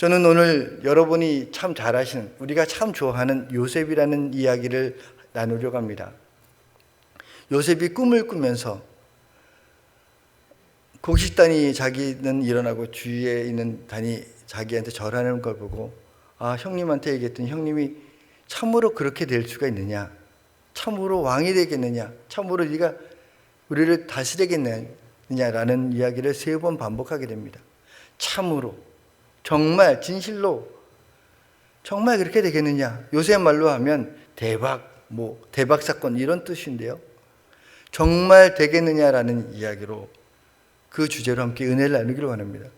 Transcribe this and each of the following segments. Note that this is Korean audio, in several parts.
저는 오늘 여러분이 참 잘 아시는, 우리가 참 좋아하는 요셉이라는 이야기를 나누려고 합니다. 요셉이 꿈을 꾸면서 곡식단이 자기는 일어나고 주위에 있는 단이 자기한테 절하는 걸 보고, 형님한테 얘기했더니 형님이 참으로 그렇게 될 수가 있느냐, 참으로 왕이 되겠느냐, 참으로 네가 우리를 다스리겠느냐라는 이야기를 3번 반복하게 됩니다. 참으로, 정말, 진실로 정말 그렇게 되겠느냐. 요새 말로 하면 대박, 대박 사건 이런 뜻인데요. 정말 되겠느냐라는 이야기로 그 주제로 함께 은혜를 나누기를 원합니다.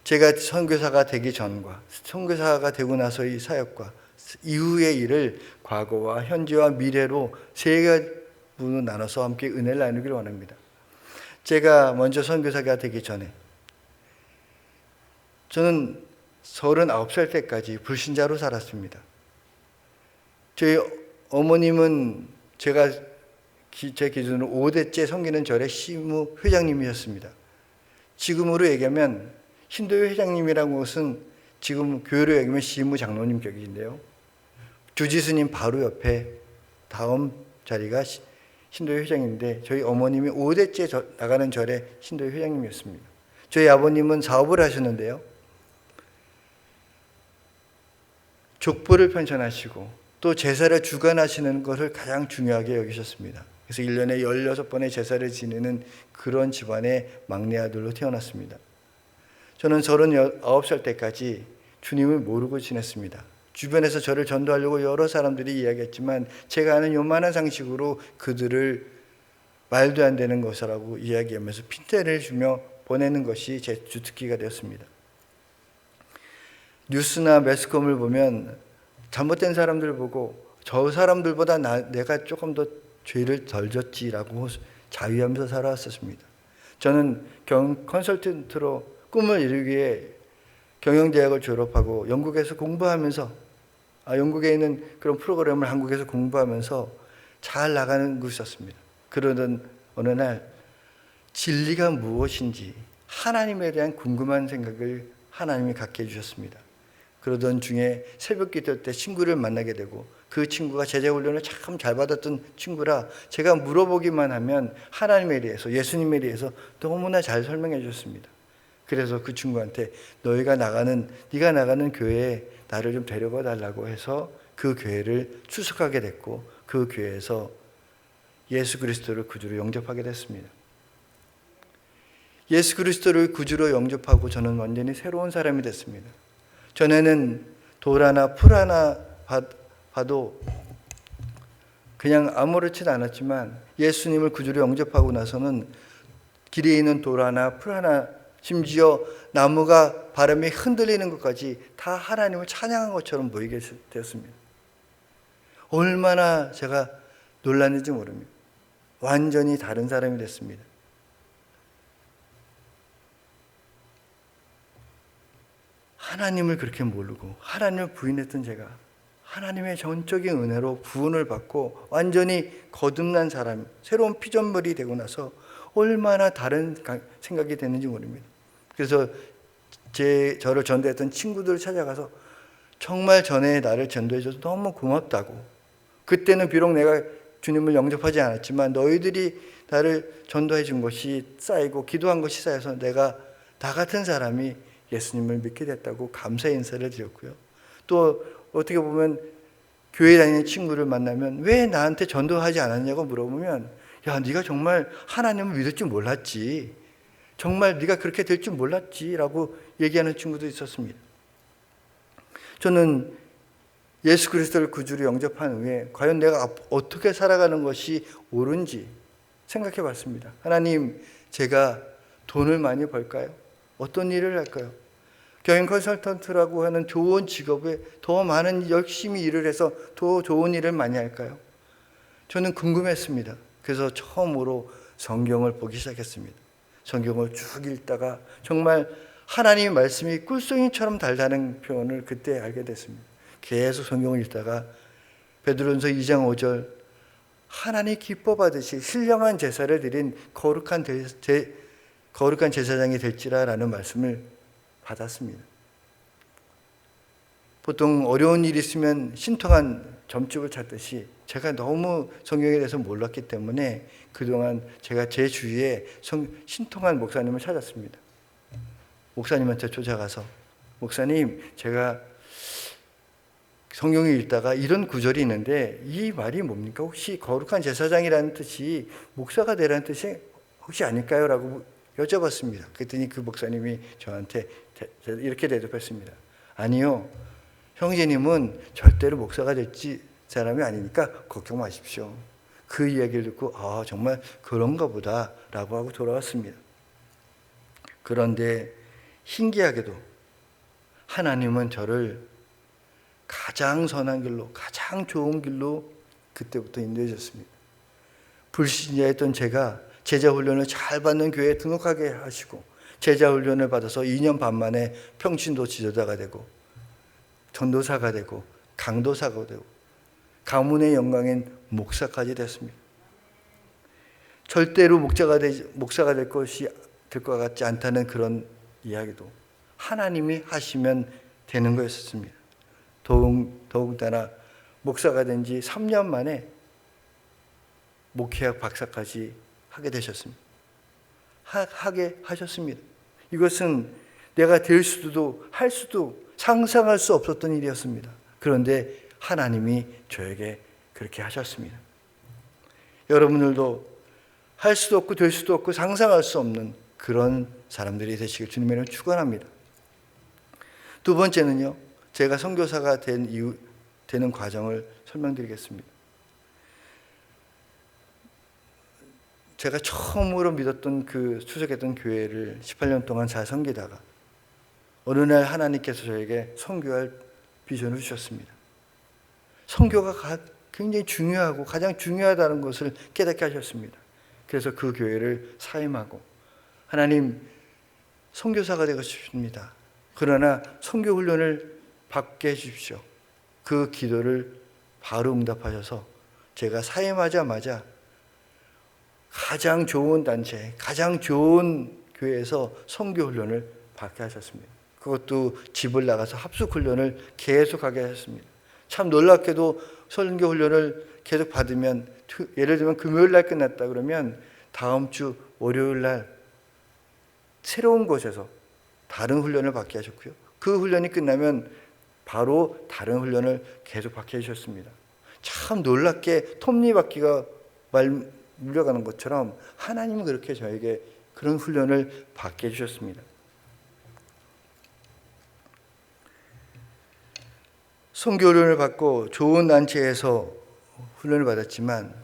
제가 선교사가 되기 전과 선교사가 되고 나서의 사역과 이후의 일을 과거와 현재와 미래로 3가지로 나눠서 함께 은혜를 나누기를 원합니다. 제가 먼저 선교사가 되기 전에 저는 39살 때까지 불신자로 살았습니다. 저희 어머님은 제 기준으로 5대째 섬기는 절의 시무 회장님이셨습니다. 지금으로 얘기하면 힌두교 회장님이라는 것은 지금 교회로 얘기하면 시무 장로님 격인데요. 주지스님 바로 옆에 다음 자리가 힌두교 회장인데 저희 어머님이 5대째 나가는 절의 힌두교 회장님이었습니다. 저희 아버님은 사업을 하셨는데요. 족보를 편찬하시고 또 제사를 주관하시는 것을 가장 중요하게 여기셨습니다. 그래서 1년에 16번의 제사를 지내는 그런 집안의 막내 아들로 태어났습니다. 저는 39살 때까지 주님을 모르고 지냈습니다. 주변에서 저를 전도하려고 여러 사람들이 이야기했지만 제가 아는 요만한 상식으로 그들을 말도 안 되는 것이라고 이야기하면서 핀대를 주며 보내는 것이 제 주특기가 되었습니다. 뉴스나 매스컴을 보면 잘못된 사람들을 보고 저 사람들보다 내가 조금 더 죄를 덜 졌지라고 자위하면서 살아왔었습니다. 저는 컨설턴트로 꿈을 이루기 위해 경영대학을 졸업하고 영국에서 공부하면서 영국에 있는 그런 프로그램을 한국에서 공부하면서 잘 나가는 곳이었습니다. 그러던 어느 날 진리가 무엇인지 하나님에 대한 궁금한 생각을 하나님이 갖게 해주셨습니다. 그러던 중에 새벽 기도 때 친구를 만나게 되고 그 친구가 제자훈련을 참 잘 받았던 친구라 제가 물어보기만 하면 하나님에 대해서 예수님에 대해서 너무나 잘 설명해 주셨습니다. 그래서 그 친구한테 네가 나가는 교회에 나를 좀 데려가 달라고 해서 그 교회를 출석하게 됐고 그 교회에서 예수 그리스도를 구주로 영접하게 됐습니다. 예수 그리스도를 구주로 영접하고 저는 완전히 새로운 사람이 됐습니다. 전에는 돌 하나 풀 하나 봐도 그냥 아무렇지도 않았지만 예수님을 구주로 영접하고 나서는 길에 있는 돌 하나 풀 하나 심지어 나무가 바람에 흔들리는 것까지 다 하나님을 찬양한 것처럼 보이게 되었습니다. 얼마나 제가 놀랐는지 모릅니다. 완전히 다른 사람이 됐습니다. 하나님을 그렇게 모르고 하나님을 부인했던 제가 하나님의 전적인 은혜로 구원을 받고 완전히 거듭난 사람, 새로운 피조물이 되고 나서 얼마나 다른 생각이 됐는지 모릅니다. 그래서 저를 전도했던 친구들을 찾아가서 정말 전에 나를 전도해줘서 너무 고맙다고, 그때는 비록 내가 주님을 영접하지 않았지만 너희들이 나를 전도해 준 것이 쌓이고 기도한 것이 쌓여서 내가 나 같은 사람이 예수님을 믿게 됐다고 감사의 인사를 드렸고요. 또 어떻게 보면 교회 다니는 친구를 만나면 왜 나한테 전도하지 않았냐고 물어보면 야, 네가 정말 하나님을 믿을 줄 몰랐지, 정말 네가 그렇게 될 줄 몰랐지 라고 얘기하는 친구도 있었습니다. 저는 예수 그리스도를 구주로 영접한 후에 과연 내가 어떻게 살아가는 것이 옳은지 생각해 봤습니다. 하나님, 제가 돈을 많이 벌까요? 어떤 일을 할까요? 경영 컨설턴트라고 하는 좋은 직업에 더 많은 열심히 일을 해서 더 좋은 일을 많이 할까요? 저는 궁금했습니다. 그래서 처음으로 성경을 보기 시작했습니다. 성경을 쭉 읽다가 정말 하나님의 말씀이 꿀송이처럼 달다는 표현을 그때 알게 됐습니다. 계속 성경을 읽다가 베드로전서 2장 5절 하나님 기뻐 받으시 신령한 제사를 드린 거룩한 제사장이 될지라라는 말씀을 받았습니다. 보통 어려운 일이 있으면 신통한 점집을 찾듯이 제가 너무 성경에 대해서 몰랐기 때문에 그동안 제가 제 주위에 신통한 목사님을 찾았습니다. 목사님한테 쫓아가서 목사님, 제가 성경을 읽다가 이런 구절이 있는데 이 말이 뭡니까? 혹시 거룩한 제사장이라는 뜻이 목사가 되라는 뜻이 혹시 아닐까요? 라고 여쭤봤습니다. 그랬더니 그 목사님이 저한테 이렇게 대답했습니다. 아니요, 형제님은 절대로 목사가 될지 사람이 아니니까 걱정 마십시오. 그 이야기를 듣고 정말 그런가 보다 라고 하고 돌아왔습니다. 그런데 신기하게도 하나님은 저를 가장 선한 길로, 가장 좋은 길로 그때부터 인도해 줬습니다. 불신자였던 제가 제자훈련을 잘 받는 교회에 등록하게 하시고 제자훈련을 받아서 2년 반 만에 평신도 지도자가 되고 전도사가 되고 강도사가 되고 가문의 영광인 목사까지 됐습니다. 절대로 목사가 될 것 같지 않다는 그런 이야기도 하나님이 하시면 되는 거였습니다. 더욱다나 목사가 된 지 3년 만에 목회학 박사까지 하게 되셨습니다. 하게 하셨습니다. 이것은 내가 될 수도 할 수도 상상할 수 없었던 일이었습니다. 그런데 하나님이 저에게 그렇게 하셨습니다. 여러분들도 할 수도 없고 될 수도 없고 상상할 수 없는 그런 사람들이 되시길 주님의 이름으로 축원합니다. 두 번째는요, 제가 선교사가 되는 과정을 설명드리겠습니다. 제가 처음으로 믿었던 수석했던 교회를 18년 동안 잘 섬기다가 어느 날 하나님께서 저에게 선교할 비전을 주셨습니다. 선교가 굉장히 중요하고 가장 중요하다는 것을 깨닫게 하셨습니다. 그래서 그 교회를 사임하고 하나님, 선교사가 되고 싶습니다. 그러나 선교 훈련을 받게 해주십시오. 그 기도를 바로 응답하셔서 제가 사임하자마자 가장 좋은 단체, 가장 좋은 교회에서 선교 훈련을 받게 하셨습니다. 그것도 집을 나가서 합숙 훈련을 계속하게 하셨습니다. 참 놀랍게도 선교 훈련을 계속 받으면, 예를 들면 금요일 날 끝났다 그러면 다음 주 월요일 날 새로운 곳에서 다른 훈련을 받게 하셨고요. 그 훈련이 끝나면 바로 다른 훈련을 계속 받게 해주셨습니다. 참 놀랍게 톱니바퀴가 물려가는 것처럼 하나님은 그렇게 저에게 그런 훈련을 받게 해주셨습니다. 선교훈련을 받고 좋은 단체에서 훈련을 받았지만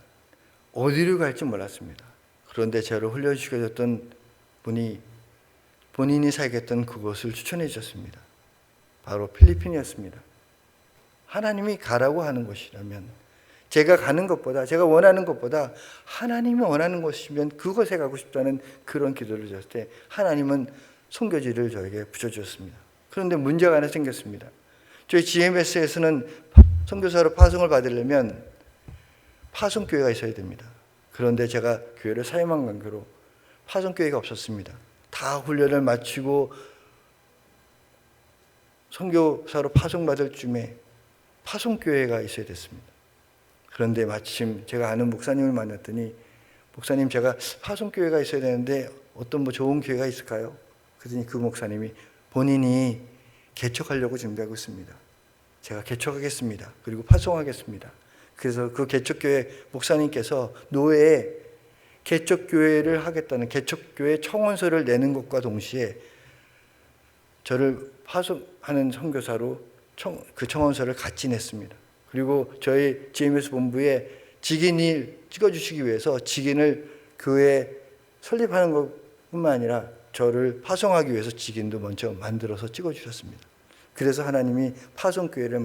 어디로 갈지 몰랐습니다. 그런데 저를 훈련시켜줬던 분이 본인이 살겠던 그곳을 추천해 주셨습니다. 바로 필리핀이었습니다. 하나님이 가라고 하는 곳이라면, 제가 가는 것보다, 제가 원하는 것보다 하나님이 원하는 곳이면 그곳에 가고 싶다는 그런 기도를 드렸을 때 하나님은 선교지를 저에게 붙여주셨습니다. 그런데 문제가 하나 생겼습니다. 저희 GMS에서는 선교사로 파송을 받으려면 파송교회가 있어야 됩니다. 그런데 제가 교회를 사임한 관계로 파송교회가 없었습니다. 다 훈련을 마치고 선교사로 파송받을 쯤에 파송교회가 있어야 됐습니다. 그런데 마침 제가 아는 목사님을 만났더니, 목사님, 제가 파송교회가 있어야 되는데 어떤 좋은 교회가 있을까요? 그랬더니 그 목사님이 본인이 개척하려고 준비하고 있습니다. 제가 개척하겠습니다. 그리고 파송하겠습니다. 그래서 그 개척교회 목사님께서 노회에 개척교회를 하겠다는 개척교회 청원서를 내는 것과 동시에 저를 파송하는 선교사로 그 청원서를 같이 냈습니다. 그리고 저희 GMS 본부에 직인을 찍어주시기 위해서 직인을 교회에 설립하는 것뿐만 아니라 저를 파송하기 위해서 직인도 먼저 만들어서 찍어주셨습니다. 그래서 하나님이 파송교회를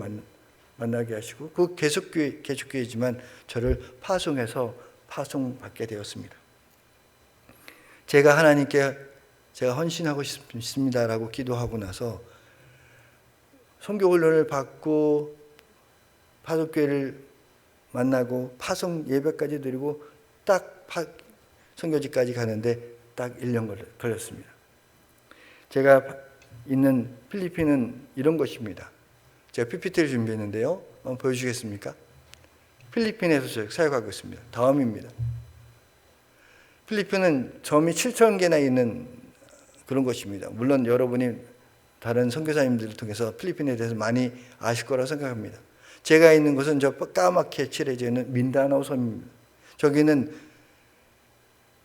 만나게 하시고 그 개척교회지만 저를 파송해서 파송받게 되었습니다. 제가 하나님께 제가 헌신하고 싶습니다라고 기도하고 나서 선교훈련을 받고 파송교회를 만나고 파송 예배까지 드리고 딱 선교지까지 가는데 딱 1년 걸렸습니다. 제가 있는 필리핀은 이런 것입니다. 제가 PPT를 준비했는데요. 한번 보여주시겠습니까? 필리핀에서 사역하고 있습니다. 다음입니다. 필리핀은 점이 7,000개나 있는 그런 곳입니다. 물론 여러분이 다른 선교사님들을 통해서 필리핀에 대해서 많이 아실 거라고 생각합니다. 제가 있는 곳은 저 까맣게 칠해져 있는 민다나오 섬입니다. 저기는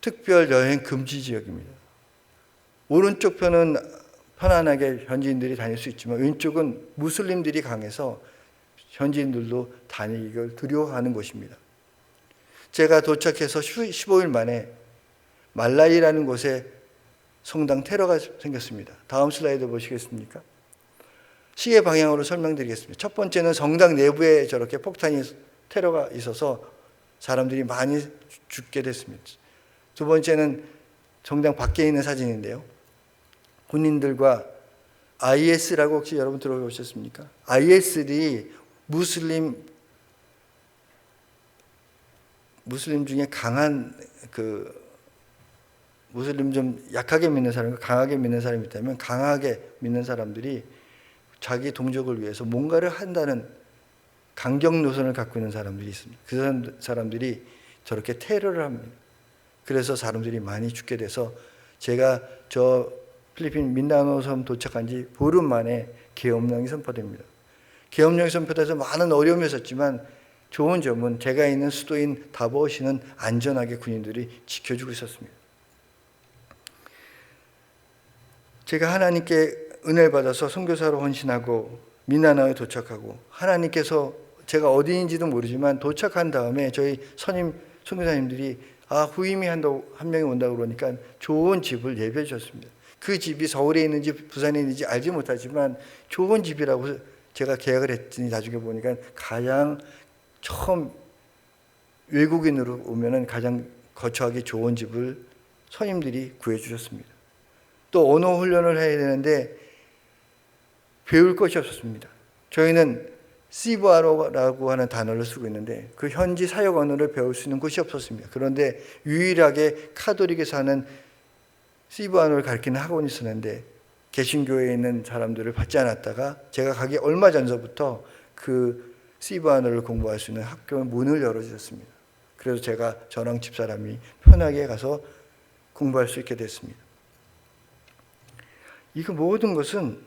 특별 여행 금지 지역입니다. 오른쪽 편은 편안하게 현지인들이 다닐 수 있지만 왼쪽은 무슬림들이 강해서 현지인들도 다니기를 두려워하는 곳입니다. 제가 도착해서 15일 만에 말라이라는 곳에 성당 테러가 생겼습니다. 다음 슬라이드 보시겠습니까? 시계 방향으로 설명드리겠습니다. 첫 번째는 성당 내부에 저렇게 폭탄이 테러가 있어서 사람들이 많이 죽게 됐습니다. 두 번째는 성당 밖에 있는 사진인데요. 군인들과 IS라고 혹시 여러분 들어보셨습니까? IS들이 무슬림 중에 강한 무슬림 좀 약하게 믿는 사람과 강하게 믿는 사람이 있다면 강하게 믿는 사람들이 자기 동족을 위해서 뭔가를 한다는 강경 노선을 갖고 있는 사람들이 있습니다. 그 사람들이 저렇게 테러를 합니다. 그래서 사람들이 많이 죽게 돼서 제가 저 필리핀 민다나오 섬 도착한 지 보름 만에 계엄령이 선포됩니다. 계엄령이 선포돼서 많은 어려움이 있었지만 좋은 점은 제가 있는 수도인 다보시는 안전하게 군인들이 지켜주고 있었습니다. 제가 하나님께 은혜를 받아서 선교사로 헌신하고 민다나오에 도착하고 하나님께서 제가 어디인지도 모르지만 도착한 다음에 저희 선교사님들이 후임이 한 명이 온다고 그러니까 좋은 집을 예배해 주셨습니다. 그 집이 서울에 있는지 부산에 있는지 알지 못하지만 좋은 집이라고 제가 계약을 했더니 나중에 보니까 가장 처음 외국인으로 오면은 가장 거처하기 좋은 집을 선임들이 구해주셨습니다. 또 언어 훈련을 해야 되는데 배울 것이 없었습니다. 저희는 시브아로라고 하는 단어를 쓰고 있는데 그 현지 사역 언어를 배울 수 있는 곳이 없었습니다. 그런데 유일하게 카톨릭에서 하는 시브아노를 가르치는 학원이 있었는데 개신교회에 있는 사람들을 받지 않았다가 제가 가기 얼마 전서부터 그 시브아노를 공부할 수 있는 학교 문을 열어주셨습니다. 그래서 제가 저랑 집사람이 편하게 가서 공부할 수 있게 됐습니다. 이거 모든 것은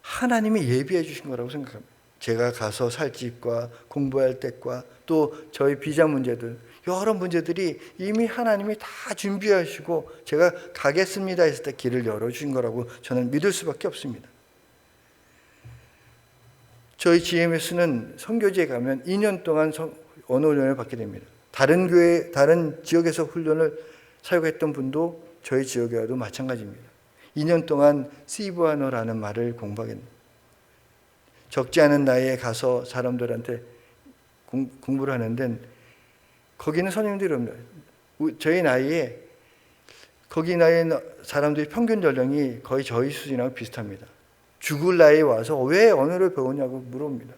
하나님이 예비해 주신 거라고 생각합니다. 제가 가서 살 집과 공부할 때과 또 저희 비자 문제들 여러 문제들이 이미 하나님이 다 준비하시고 제가 가겠습니다 했을 때 길을 열어주신 거라고 저는 믿을 수밖에 없습니다. 저희 GMS는 선교지에 가면 2년 동안 언어 훈련을 받게 됩니다. 다른 교회, 다른 지역에서 훈련을 사역했던 분도 저희 지역에 와도 마찬가지입니다. 2년 동안 시브아노라는 말을 공부하겠습니다. 적지 않은 나이에 가서 사람들한테 공부를 하는데 거기는 선생님들이 없나요? 저희 나이에 거기 나이에 사람들이 평균 연령이 거의 저희 수준하고 비슷합니다. 죽을 나이에 와서 왜 언어를 배우냐고 물어봅니다.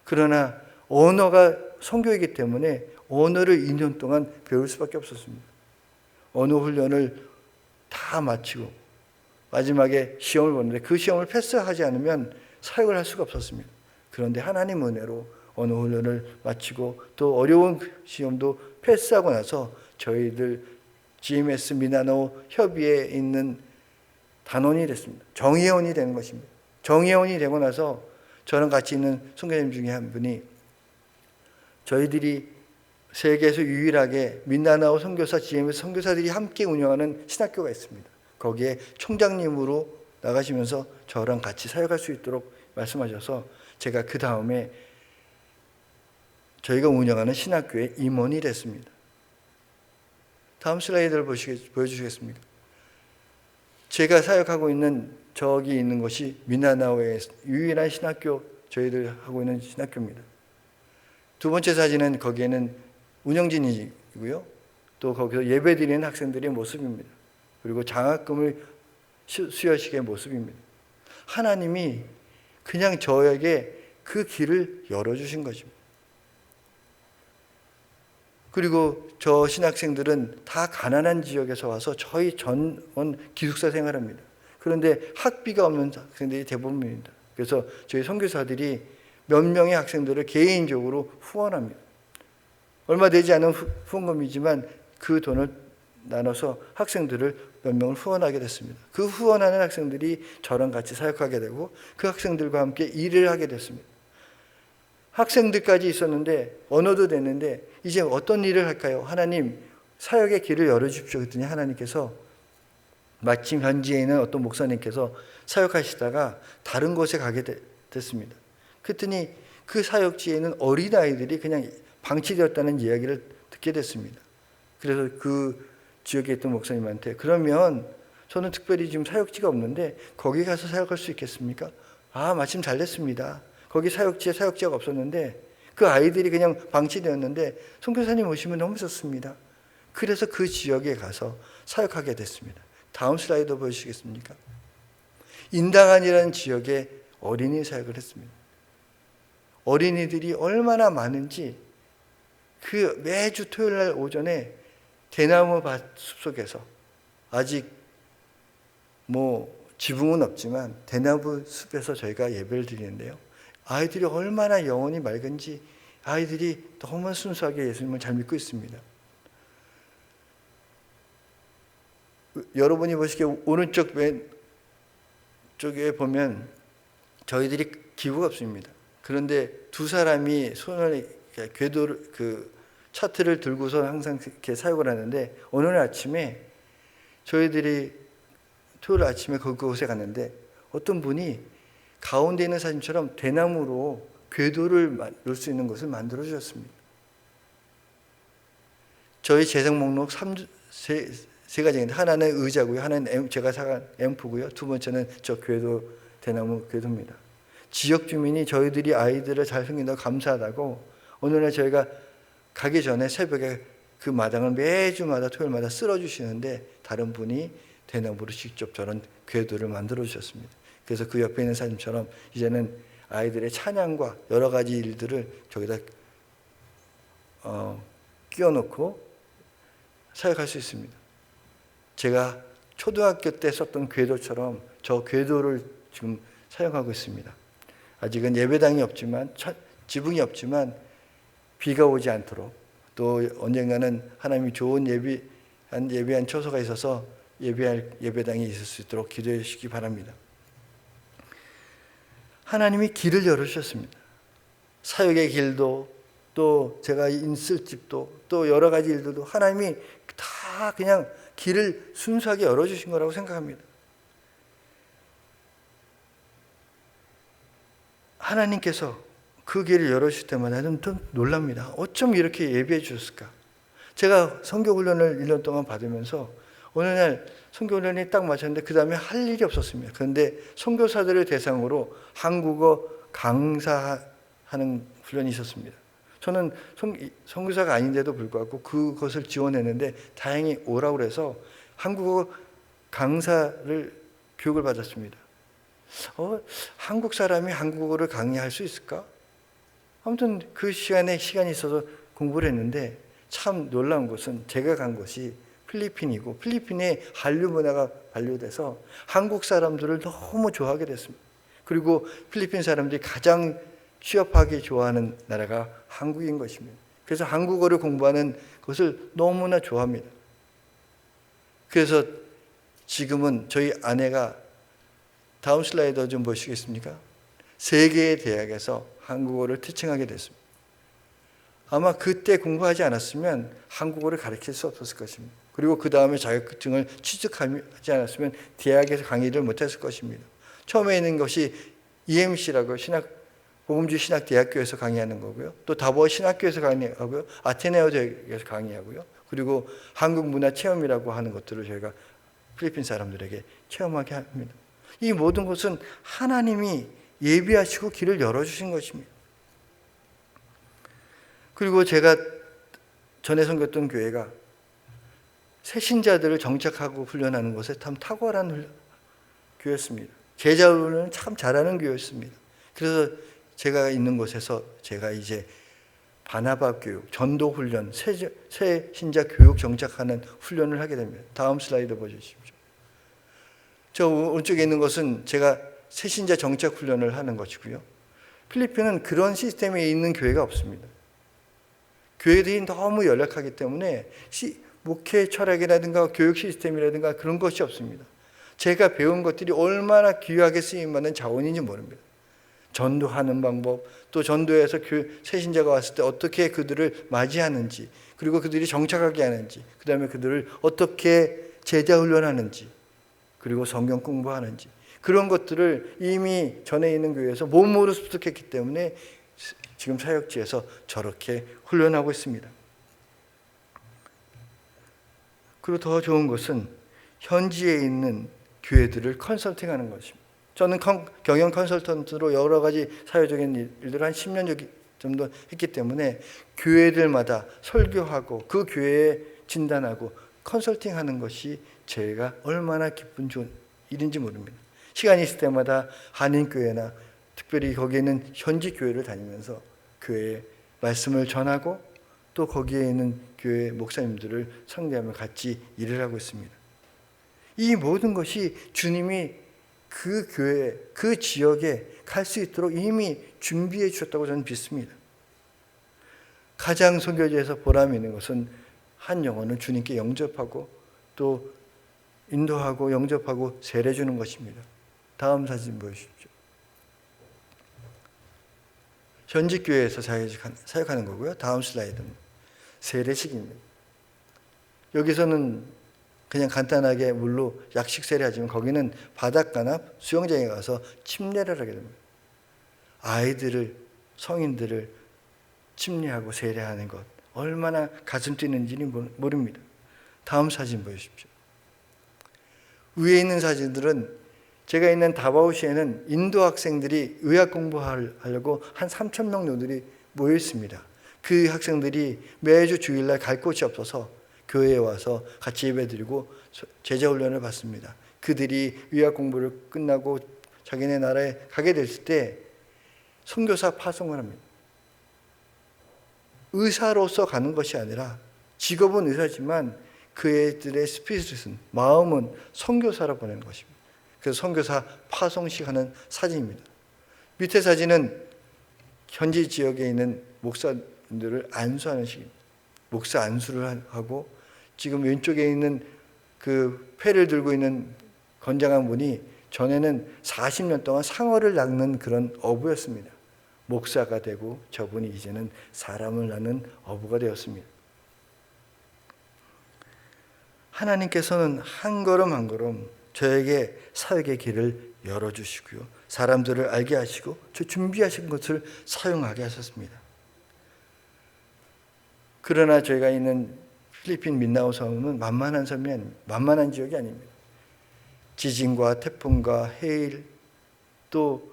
그러나 언어가 선교이기 때문에 언어를 2년 동안 배울 수밖에 없었습니다. 언어 훈련을 다 마치고 마지막에 시험을 보는데 그 시험을 패스하지 않으면 사역을 할 수가 없었습니다. 그런데 하나님 은혜로 언어 훈련을 마치고 또 어려운 시험도 패스하고 나서 저희들 GMS 민다나오 협의회에 있는 단원이 됐습니다. 정회원이 되는 것입니다. 정회원이 되고 나서 저랑 같이 있는 선교사님 중에 한 분이 저희들이 세계에서 유일하게 민다나오 선교사 GMS 선교사들이 함께 운영하는 신학교가 있습니다. 거기에 총장님으로 나가시면서 저랑 같이 사역할 수 있도록 말씀하셔서 제가 그 다음에 저희가 운영하는 신학교의 임원이 됐습니다. 다음 슬라이드를 보여주시겠습니까? 제가 사역하고 있는 저기 있는 것이 민다나오의 유일한 신학교, 저희들 하고 있는 신학교입니다. 두 번째 사진은 거기에는 운영진이고요. 또 거기서 예배드리는 학생들의 모습입니다. 그리고 장학금을 수여식의 모습입니다. 하나님이 그냥 저에게 그 길을 열어주신 것입니다. 그리고 저 신학생들은 다 가난한 지역에서 와서 저희 전원 기숙사 생활합니다. 그런데 학비가 없는 학생들이 대부분입니다. 그래서 저희 선교사들이 몇 명의 학생들을 개인적으로 후원합니다. 얼마 되지 않은 후원금이지만 그 돈을 나눠서 학생들을 몇 명을 후원하게 됐습니다. 그 후원하는 학생들이 저랑 같이 사역하게 되고 그 학생들과 함께 일을 하게 됐습니다. 학생들까지 있었는데 언어도 됐는데 이제 어떤 일을 할까요? 하나님 사역의 길을 열어주십시오. 그랬더니 하나님께서 마침 현지에 있는 어떤 목사님께서 사역하시다가 다른 곳에 가게 됐습니다. 그랬더니 그 사역지에는 어린아이들이 그냥 방치되었다는 이야기를 듣게 됐습니다. 그래서 그 지역에 있던 목사님한테 그러면 저는 특별히 지금 사역지가 없는데 거기 가서 사역할 수 있겠습니까? 아, 마침 잘 됐습니다. 거기 사역지에 사역지가 없었는데 그 아이들이 그냥 방치되었는데 선교사님 오시면 너무 좋습니다. 그래서 그 지역에 가서 사역하게 됐습니다. 다음 슬라이드 보여주시겠습니까? 인당안이라는 지역에 어린이 사역을 했습니다. 어린이들이 얼마나 많은지 그 매주 토요일 날 오전에 대나무 밭 숲속에서 아직 지붕은 없지만 대나무 숲에서 저희가 예배를 드리는데요. 아이들이 얼마나 영혼이 맑은지 아이들이 너무 순수하게 예수님을 잘 믿고 있습니다. 여러분이 보시기에 오른쪽 왼쪽에 보면 저희들이 기부가 없습니다. 그런데 두 사람이 손을 궤도를 차트를 들고서 항상 이렇게 사역을 하는데 어느 날 아침에 저희들이 토요일 아침에 그곳에 갔는데 어떤 분이 가운데 있는 사진처럼 대나무로 궤도를 놓을 수 있는 것을 만들어 주셨습니다. 저희 재생 목록 세 가지인데 하나는 의자고요, 하나는 제가 사간 앰프고요, 두 번째는 저 궤도 대나무 궤도입니다. 지역 주민이 저희들이 아이들을 잘 섬긴다고 감사하다고 어느 날 저희가 가기 전에 새벽에 그 마당을 매주마다 토요일마다 쓸어주시는데 다른 분이 대나무로 직접 저런 궤도를 만들어 주셨습니다. 그래서 그 옆에 있는 사진처럼 이제는 아이들의 찬양과 여러 가지 일들을 저기다 끼워놓고 사역할 수 있습니다. 제가 초등학교 때 썼던 궤도처럼 저 궤도를 지금 사용하고 있습니다. 아직은 예배당이 없지만 지붕이 없지만 비가 오지 않도록 또 언젠가는 하나님이 좋은 예배한 처소가 있어서 예배당이 있을 수 있도록 기도해 주시기 바랍니다. 하나님이 길을 열어주셨습니다. 사역의 길도 또 제가 있을 집도 또 여러 가지 일들도 하나님이 다 그냥 길을 순수하게 열어주신 거라고 생각합니다. 하나님께서 그 길을 열어주실 때마다 좀 놀랍니다. 어쩜 이렇게 예배해 주셨을까? 제가 선교훈련을 1년 동안 받으면서 어느 날 선교훈련이 딱 마쳤는데 그 다음에 할 일이 없었습니다. 그런데 선교사들을 대상으로 한국어 강사하는 훈련이 있었습니다. 저는 선교사가 아닌데도 불구하고 그것을 지원했는데 다행히 오라고 해서 한국어 강사를 교육을 받았습니다. 한국 사람이 한국어를 강의할 수 있을까? 아무튼 그 시간이 있어서 공부를 했는데 참 놀라운 것은 제가 간 곳이 필리핀이고 필리핀에 한류 문화가 반려돼서 한국 사람들을 너무 좋아하게 됐습니다. 그리고 필리핀 사람들이 가장 취업하기 좋아하는 나라가 한국인 것입니다. 그래서 한국어를 공부하는 것을 너무나 좋아합니다. 그래서 지금은 저희 아내가 다음 슬라이드 좀 보시겠습니까? 세 개의 대학에서 한국어를 티칭하게 됐습니다. 아마 그때 공부하지 않았으면 한국어를 가르칠 수 없었을 것입니다. 그리고 그 다음에 자격증을 취득하지 않았으면 대학에서 강의를 못했을 것입니다. 처음에 있는 것이 EMC라고 복음주의 신학대학교에서 강의하는 거고요. 또 다보아 신학교에서 강의하고요. 아테네오 대학에서 강의하고요. 그리고 한국문화체험이라고 하는 것들을 저희가 필리핀 사람들에게 체험하게 합니다. 이 모든 것은 하나님이 예비하시고 길을 열어주신 것입니다. 그리고 제가 전에 섬겼던 교회가 새신자들을 정착하고 훈련하는 것에 참 탁월한 교회였습니다. 제자 훈련을 참 잘하는 교회였습니다. 그래서 제가 있는 곳에서 제가 이제 바나바 교육, 전도 훈련, 새 신자 교육 정착하는 훈련을 하게 됩니다. 다음 슬라이드 보여주십시오. 저 오른쪽에 있는 것은 제가 새신자 정착 훈련을 하는 것이고요. 필리핀은 그런 시스템이 있는 교회가 없습니다. 교회들이 너무 연약하기 때문에 목회 철학이라든가 교육 시스템이라든가 그런 것이 없습니다. 제가 배운 것들이 얼마나 귀하게 쓰임받는 자원인지 모릅니다. 전도하는 방법, 또 전도에서 새신자가 왔을 때 어떻게 그들을 맞이하는지, 그리고 그들이 정착하게 하는지, 그 다음에 그들을 어떻게 제자 훈련하는지, 그리고 성경 공부하는지, 그런 것들을 이미 전에 있는 교회에서 몸으로 습득했기 때문에 지금 사역지에서 저렇게 훈련하고 있습니다. 그리고 더 좋은 것은 현지에 있는 교회들을 컨설팅하는 것입니다. 저는 경영 컨설턴트로 여러 가지 사회적인 일들을 한 10년 정도 했기 때문에 교회들마다 설교하고 그 교회에 진단하고 컨설팅하는 것이 제가 얼마나 기쁜 좋은 일인지 모릅니다. 시간이 있을 때마다 한인교회나 특별히 거기에 있는 현지 교회를 다니면서 교회에 말씀을 전하고 또 거기에 있는 교회 목사님들을 상대하며 같이 일을 하고 있습니다. 이 모든 것이 주님이 그 교회, 그 지역에 갈 수 있도록 이미 준비해 주셨다고 저는 믿습니다. 가장 선교지에서 보람 있는 것은 한 영혼을 주님께 영접하고 또 인도하고 영접하고 세례 주는 것입니다. 다음 사진 보여주십시오. 현지 교회에서 사역하는 거고요. 다음 슬라이드는 세례식입니다. 여기서는 그냥 간단하게 물로 약식 세례하지만 거기는 바닷가나 수영장에 가서 침례를 하게 됩니다. 아이들을, 성인들을 침례하고 세례하는 것 얼마나 가슴 뛰는지는 모릅니다. 다음 사진 보여주십시오. 위에 있는 사진들은 제가 있는 다바오시에는 인도 학생들이 의학 공부하려고 한 3,000명 정도들이 모여 있습니다. 그 학생들이 매주 주일날 갈 곳이 없어서 교회에 와서 같이 예배드리고 제자 훈련을 받습니다. 그들이 의학 공부를 끝나고 자기네 나라에 가게 됐을 때 선교사 파송을 합니다. 의사로서 가는 것이 아니라 직업은 의사지만 그들의 스피릿은, 마음은 선교사로 보내는 것입니다. 그래서 선교사 파송식 하는 사진입니다. 밑에 사진은 현지 지역에 있는 목사들을 안수하는 식입니다. 목사 안수를 하고 지금 왼쪽에 있는 그 패를 들고 있는 건장한 분이 전에는 40년 동안 상어를 낚는 그런 어부였습니다. 목사가 되고 저분이 이제는 사람을 낳는 어부가 되었습니다. 하나님께서는 한 걸음 한 걸음 저에게 사역의 길을 열어주시고요. 사람들을 알게 하시고 저 준비하신 것을 사용하게 하셨습니다. 그러나 저희가 있는 필리핀 민다오 섬은 만만한 섬이 아닙니다. 만만한 지역이 아닙니다. 지진과 태풍과 해일 또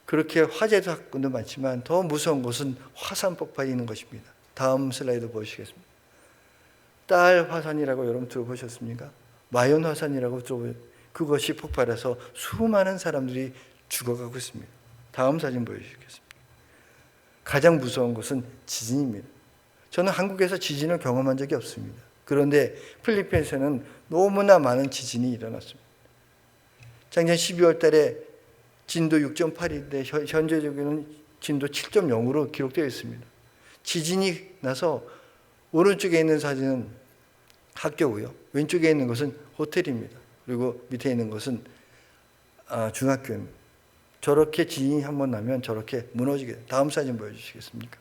그렇게 화재 사건도 많지만 더 무서운 것은 화산 폭발이 있는 것입니다. 다음 슬라이드 보시겠습니다. 딸 화산이라고 여러분 들어보셨습니까? 마연 화산이라고 그것이 폭발해서 수많은 사람들이 죽어가고 있습니다. 다음 사진 보여주시겠습니다. 가장 무서운 것은 지진입니다. 저는 한국에서 지진을 경험한 적이 없습니다. 그런데 필리핀에서는 너무나 많은 지진이 일어났습니다. 작년 12월 달에 진도 6.8인데 현재적으로는 진도 7.0으로 기록되어 있습니다. 지진이 나서 오른쪽에 있는 사진은 학교고요. 왼쪽에 있는 것은 호텔입니다. 그리고 밑에 있는 것은 중학교입니다. 저렇게 지진이 한번 나면 저렇게 무너지게 돼요. 다음 사진 보여주시겠습니까?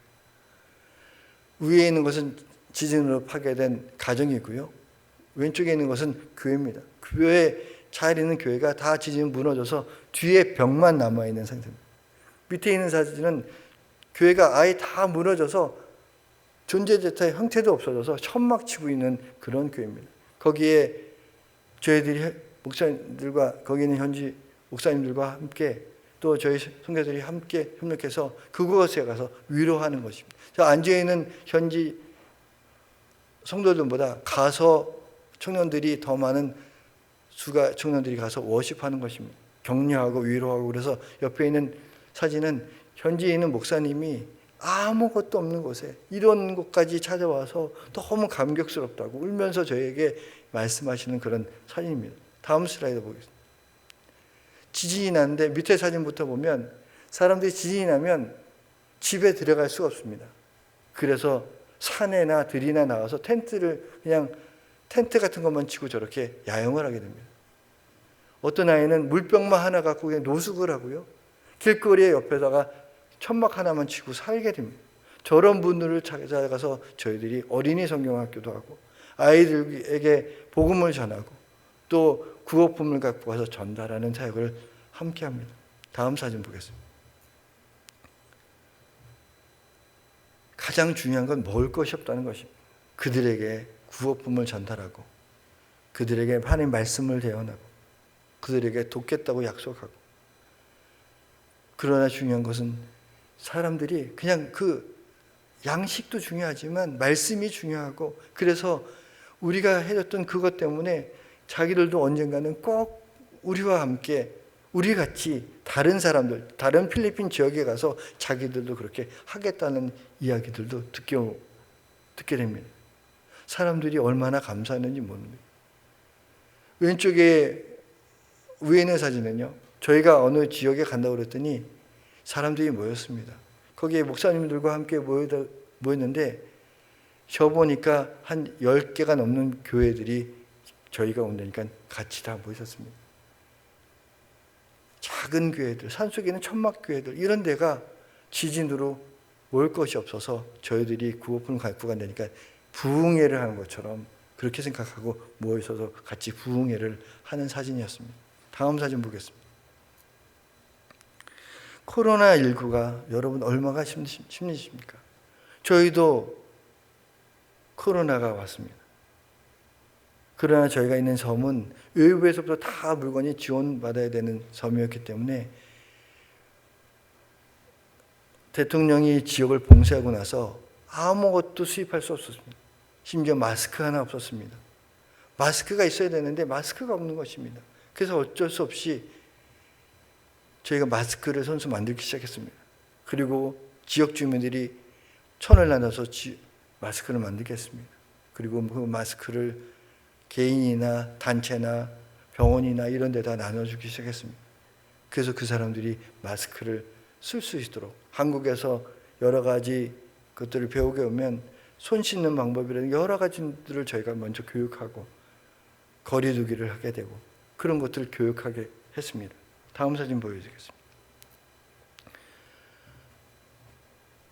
위에 있는 것은 지진으로 파괴된 가정이고요. 왼쪽에 있는 것은 교회입니다. 교회에 잘 있는 교회가 다 지진 무너져서 뒤에 벽만 남아있는 상태입니다. 밑에 있는 사진은 교회가 아예 다 무너져서 존재 자체의 형태도 없어져서 천막 치고 있는 그런 교회입니다. 거기에 저희들이 목사님들과 거기 있는 현지 목사님들과 함께 또 저희 선교사들이 함께 협력해서 그곳에 가서 위로하는 것입니다. 앉아있는 현지 성도들보다 가서 청년들이 더 많은 수가 청년들이 가서 워십하는 것입니다. 격려하고 위로하고. 그래서 옆에 있는 사진은 현지에 있는 목사님이 아무것도 없는 곳에 이런 곳까지 찾아와서 너무 감격스럽다고 울면서 저에게 말씀하시는 그런 사진입니다. 다음 슬라이드 보겠습니다. 지진이 나는데 밑에 사진부터 보면 사람들이 지진이 나면 집에 들어갈 수가 없습니다. 그래서 산에나 들이나 나와서 텐트 같은 것만 치고 저렇게 야영을 하게 됩니다. 어떤 아이는 물병만 하나 갖고 그냥 노숙을 하고요. 길거리에 옆에다가 천막 하나만 치고 살게 됩니다. 저런 분들을 찾아가서 저희들이 어린이 성경학교도 하고 아이들에게 복음을 전하고 또 구호품을 갖고 와서 전달하는 사역을 함께 합니다. 다음 사진 보겠습니다. 가장 중요한 건 먹을 것이 없다는 것입니다. 그들에게 구호품을 전달하고 그들에게 하나님의 말씀을 대언하고 그들에게 돕겠다고 약속하고, 그러나 중요한 것은 사람들이 그냥 그 양식도 중요하지만 말씀이 중요하고, 그래서 우리가 해줬던 그것 때문에 자기들도 언젠가는 꼭 우리와 함께 우리 같이 다른 사람들, 다른 필리핀 지역에 가서 자기들도 그렇게 하겠다는 이야기들도 듣게 됩니다. 사람들이 얼마나 감사했는지 모릅니다. 왼쪽에 위에 있는 사진은요, 저희가 어느 지역에 간다고 그랬더니 사람들이 모였습니다. 거기에 목사님들과 함께 모였는데 저 보니까 한 10개가 넘는 교회들이 저희가 온다니까 같이 다 모였습니다. 작은 교회들, 산속에 있는 천막교회들, 이런 데가 지진으로 올 것이 없어서 저희들이 구호품을 갖고 간다니까 부흥회를 하는 것처럼 그렇게 생각하고 모여서 같이 부흥회를 하는 사진이었습니다. 다음 사진 보겠습니다. 코로나19가 여러분 얼마나 힘드십니까? 저희도 코로나가 왔습니다. 그러나 저희가 있는 섬은 외부에서부터 다 물건이 지원받아야 되는 섬이었기 때문에 대통령이 지역을 봉쇄하고 나서 아무것도 수입할 수 없었습니다. 심지어 마스크 하나 없었습니다. 마스크가 있어야 되는데 마스크가 없는 것입니다. 그래서 어쩔 수 없이 저희가 마스크를 손수 만들기 시작했습니다. 그리고 지역 주민들이 천을 나눠서 마스크를 만들게 했습니다. 그리고 그 마스크를 개인이나 단체나 병원이나 이런 데다 나눠주기 시작했습니다. 그래서 그 사람들이 마스크를 쓸 수 있도록, 한국에서 여러 가지 것들을 배우게 오면 손 씻는 방법이라는 여러 가지들을 저희가 먼저 교육하고 거리 두기를 하게 되고 그런 것들을 교육하게 했습니다. 다음 사진 보여드리겠습니다.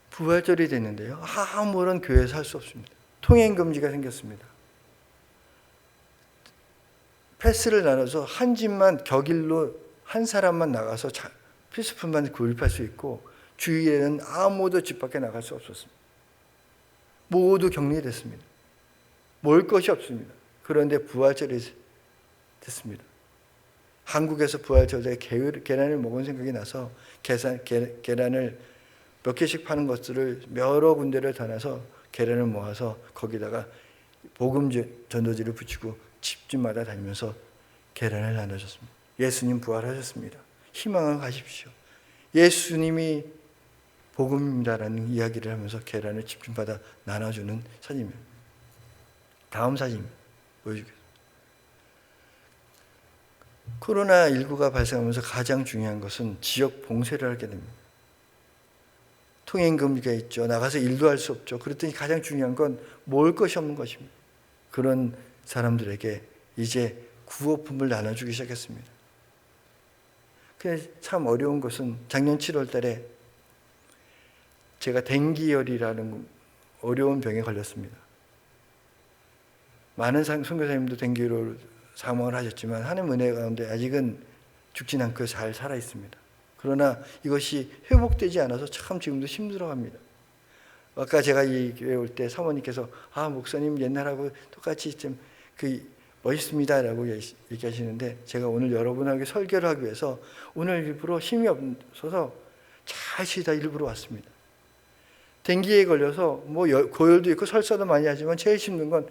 부활절이 됐는데요, 아무런 교회에서 할 수 없습니다. 통행금지가 생겼습니다. 패스를 나눠서 한 집만 격일로 한 사람만 나가서 필수품만 구입할 수 있고 주위에는 아무도 집 밖에 나갈 수 없었습니다. 모두 격리됐습니다. 먹을 것이 없습니다. 그런데 부활절이 됐습니다. 한국에서 부활절에 계란을 먹은 생각이 나서 계란을 몇 개씩 파는 것들을 여러 군데를 다녀서 계란을 모아서 거기다가 복음 전도지를 붙이고 집집마다 다니면서 계란을 나눠줬습니다. 예수님 부활하셨습니다. 희망을 가십시오. 예수님이 복음입니다라는 이야기를 하면서 계란을 집집마다 나눠주는 사진입니다. 다음 사진 보여주겠습니다. 코로나19가 발생하면서 가장 중요한 것은 지역 봉쇄를 하게 됩니다. 통행금지가 있죠. 나가서 일도 할 수 없죠. 그랬더니 가장 중요한 건 먹을 것이 없는 것입니다. 그런 사람들에게 이제 구호품을 나눠주기 시작했습니다. 참 어려운 것은 작년 7월 달에 제가 댕기열이라는 어려운 병에 걸렸습니다. 많은 선교사님도 댕기열로 사망을 하셨지만 하나님 은혜 가운데 아직은 죽진 않고 잘 살아 있습니다. 그러나 이것이 회복되지 않아서 참 지금도 힘들어합니다. 아까 제가 이 교회 올 때 사모님께서 목사님 옛날하고 똑같이 좀 멋있습니다 라고 얘기하시는데, 제가 오늘 여러분에게 설교를 하기 위해서 오늘 일부러 힘이 없어서 잘 쉬다 일부러 왔습니다. 댕기에 걸려서 고열도 있고 설사도 많이 하지만 제일 힘든 건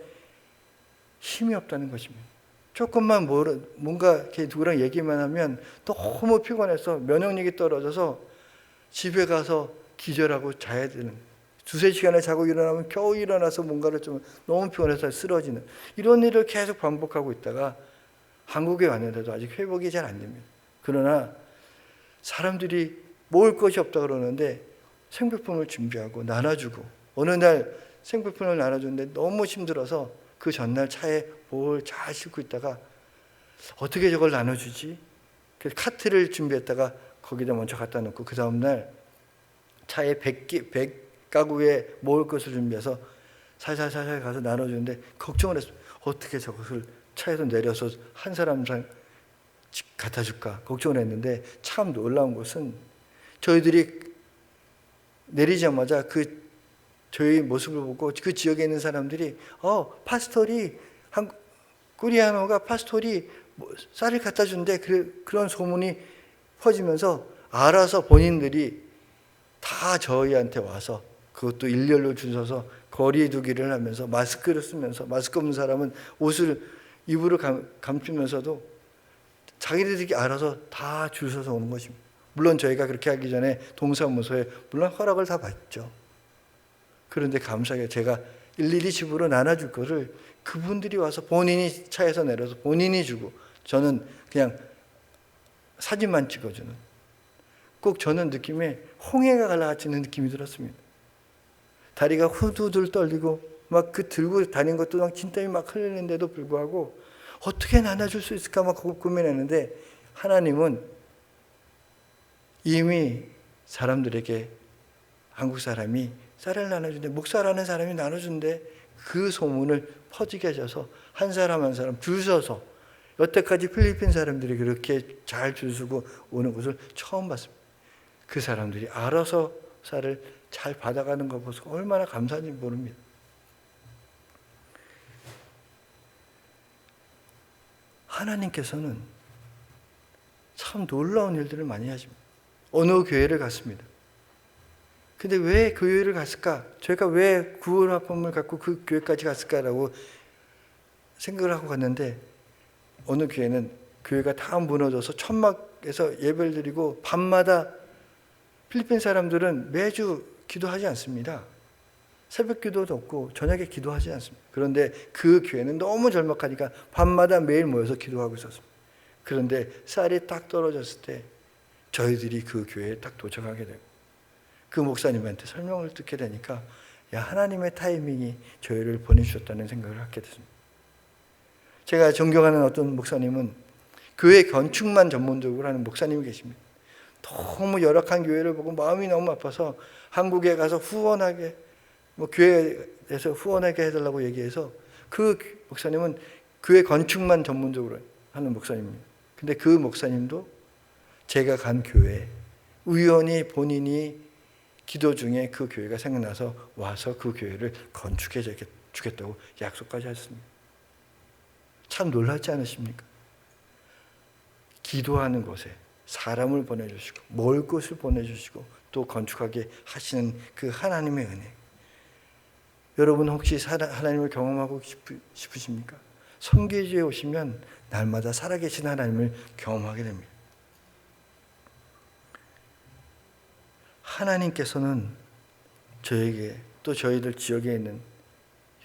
힘이 없다는 것입니다. 조금만 뭔가 이렇게 누구랑 얘기만 하면 너무 피곤해서 면역력이 떨어져서 집에 가서 기절하고 자야 되는, 두세 시간을 자고 일어나면 겨우 일어나서 뭔가를 좀 너무 피곤해서 쓰러지는 이런 일을 계속 반복하고 있다가 한국에 왔는데도 아직 회복이 잘 안 됩니다. 그러나 사람들이 먹을 것이 없다 그러는데 생필품을 준비하고 나눠주고, 어느 날 생필품을 나눠줬는데 너무 힘들어서 그 전날 차에 뭘 잘 싣고 있다가 어떻게 저걸 나눠주지? 그래서 카트를 준비했다가 거기다 먼저 갖다 놓고 그 다음날 차에 100가구에 먹을 것을 준비해서 살살살살 가서 나눠주는데 걱정을 했어요. 어떻게 저것을 차에서 내려서 한 사람당 갖다 줄까 걱정을 했는데, 참 놀라운 것은 저희들이 내리자마자 저희 모습을 보고 그 지역에 있는 사람들이 파스토리 꾸리아노가 파스토리 쌀을 갖다 준대, 그런 소문이 퍼지면서 알아서 본인들이 다 저희한테 와서, 그것도 일렬로 줄 서서 거리 두기를 하면서 마스크를 쓰면서, 마스크 없는 사람은 옷을 입으로 감추면서도 자기들이 알아서 다 줄 서서 오는 것입니다. 물론 저희가 그렇게 하기 전에 동사무소에 물론 허락을 다 받죠. 그런데 감사하게 제가 일일이 집으로 나눠줄 거를 그분들이 와서 본인이 차에서 내려서 본인이 주고, 저는 그냥 사진만 찍어주는, 꼭 저는 느낌에 홍해가 갈라치는 느낌이 들었습니다. 다리가 후두들 떨리고 막 그 들고 다닌 것도 막 진땀이 막 흘리는데도 불구하고 어떻게 나눠줄 수 있을까 막 고민했는데, 하나님은 이미 사람들에게 한국 사람이 쌀을 나눠준대, 목사라는 사람이 나눠준대, 그 소문을 퍼지게 해줘서 한 사람 한 사람 줄 서서, 여태까지 필리핀 사람들이 그렇게 잘 줄 서고 오는 것을 처음 봤습니다. 그 사람들이 알아서 쌀을 잘 받아가는 거 보고 얼마나 감사한지 모릅니다. 하나님께서는 참 놀라운 일들을 많이 하십니다. 어느 교회를 갔습니다. 근데 왜 그 교회를 갔을까? 저희가 왜 구원화품을 갖고 그 교회까지 갔을까라고 생각을 하고 갔는데, 어느 교회는 교회가 다 무너져서 천막에서 예배를 드리고 밤마다, 필리핀 사람들은 매주 기도하지 않습니다. 새벽 기도도 없고 저녁에 기도하지 않습니다. 그런데 그 교회는 너무 절박하니까 밤마다 매일 모여서 기도하고 있었습니다. 그런데 쌀이 딱 떨어졌을 때 저희들이 그 교회에 딱 도착하게 되고, 그 목사님한테 설명을 듣게 되니까, 야, 하나님의 타이밍이 저희를 보내주셨다는 생각을 하게 됐습니다. 제가 존경하는 어떤 목사님은 교회 건축만 전문적으로 하는 목사님이 계십니다. 너무 열악한 교회를 보고 마음이 너무 아파서 한국에 가서 후원하게, 교회에서 후원하게 해달라고 얘기해서, 그 목사님은 교회 건축만 전문적으로 하는 목사님입니다. 근데 그 목사님도 제가 간 교회에 우연히 본인이 기도 중에 그 교회가 생각나서 와서 그 교회를 건축해 주겠다고 약속까지 했습니다. 참 놀랍지 않으십니까? 기도하는 곳에 사람을 보내주시고 먹을 것을 보내주시고 또 건축하게 하시는 그 하나님의 은혜. 여러분 혹시 하나님을 경험하고 싶으십니까? 선교지에 오시면 날마다 살아계신 하나님을 경험하게 됩니다. 하나님께서는 저에게 또 저희들 지역에 있는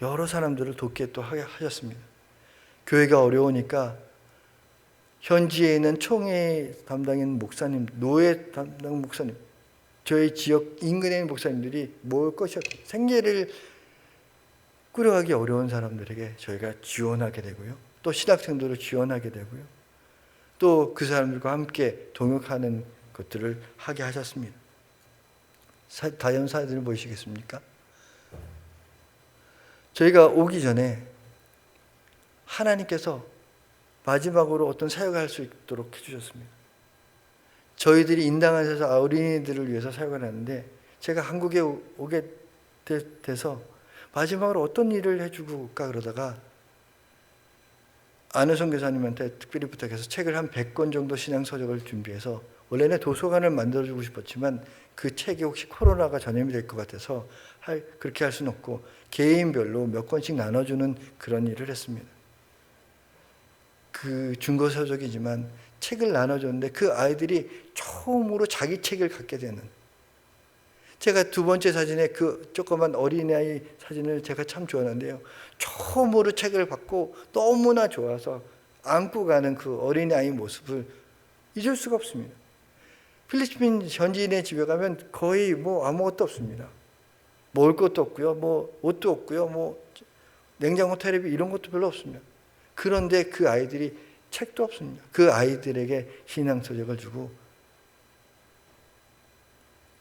여러 사람들을 돕게 또 하셨습니다. 교회가 어려우니까 현지에 있는 총회 담당인 목사님, 노예 담당 목사님, 저희 지역 인근에 있는 목사님들이 먹을 것이 없고 생계를 꾸려가기 어려운 사람들에게 저희가 지원하게 되고요. 또 신학생들을 지원하게 되고요. 또 그 사람들과 함께 동역하는 것들을 하게 하셨습니다. 다음 사진을 보시겠습니까? 저희가 오기 전에 하나님께서 마지막으로 어떤 사역을 할 수 있도록 해주셨습니다. 저희들이 인당에서 어린이들을 위해서 사역을 하는데, 제가 한국에 오게 돼서 마지막으로 어떤 일을 해주고가 그러다가 안혜성 교사님한테 특별히 부탁해서 책을 한 100권 정도 신앙서적을 준비해서, 원래는 도서관을 만들어주고 싶었지만 그 책이 혹시 코로나가 전염이 될 것 같아서 그렇게 할 수는 없고 개인별로 몇 권씩 나눠주는 그런 일을 했습니다. 그 중고서적이지만 책을 나눠줬는데 그 아이들이 처음으로 자기 책을 갖게 되는, 제가 두 번째 사진에 그 조그만 어린아이 사진을 제가 참 좋아하는데요. 처음으로 책을 받고 너무나 좋아서 안고 가는 그 어린아이 모습을 잊을 수가 없습니다. 필리핀 현지인의 집에 가면 거의 아무것도 없습니다. 먹을 것도 없고요, 옷도 없고요, 냉장고 텔레비 이런 것도 별로 없습니다. 그런데 그 아이들이 책도 없습니다. 그 아이들에게 신앙서적을 주고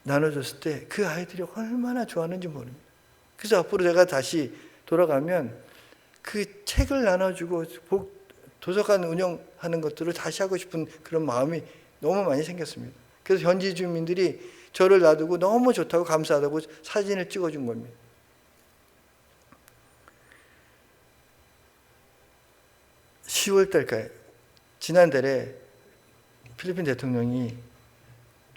나눠줬을 때 그 아이들이 얼마나 좋아하는지 모릅니다. 그래서 앞으로 제가 다시 돌아가면 그 책을 나눠주고 도서관 운영하는 것들을 다시 하고 싶은 그런 마음이 너무 많이 생겼습니다. 그래서 현지 주민들이 저를 놔두고 너무 좋다고 감사하다고 사진을 찍어준 겁니다. (10월) 달까지 지난달에 필리핀 대통령이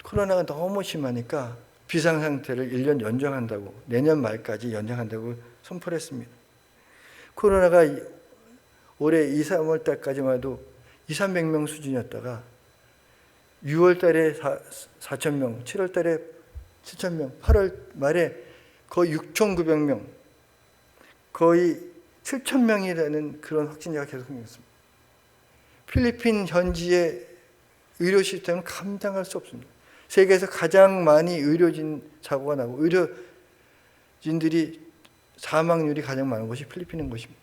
코로나가 너무 심하니까 비상상태를 1년 연장한다고, 내년 말까지 연장한다고 선포를 했습니다. 코로나가 올해 2, 3월 달까지만 해도 200~300명 수준이었다가 6월 달에 4,000명, 7월 달에 7,000명, 8월 말에 거의 6,900명, 거의 7,000명이라는 그런 확진자가 계속 생겼습니다. 필리핀 현지의 의료 시스템은 감당할 수 없습니다. 세계에서 가장 많이 의료진 사고가 나고 의료진들이 사망률이 가장 많은 곳이 필리핀인 것입니다.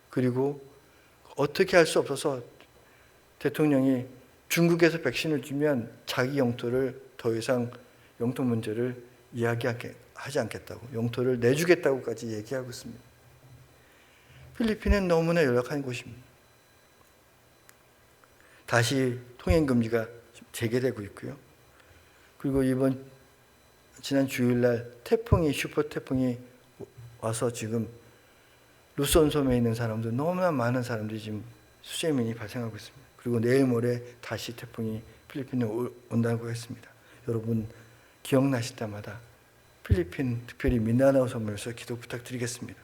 그리고 어떻게 할 수 없어서 대통령이 중국에서 백신을 주면 자기 영토를 더 이상 영토 문제를 이야기하지 않겠다고, 영토를 내주겠다고까지 얘기하고 있습니다. 필리핀은 너무나 열악한 곳입니다. 다시 통행금지가 재개되고 있고요. 그리고 지난 주일날 슈퍼 태풍이 와서 지금 루손 섬에 있는 사람들, 너무나 많은 사람들이 지금 수재민이 발생하고 있습니다. 그리고 내일 모레 다시 태풍이 필리핀에 온다고 했습니다. 여러분 기억나실 때마다 필리핀, 특별히 민다나오 섬에서 기도 부탁드리겠습니다.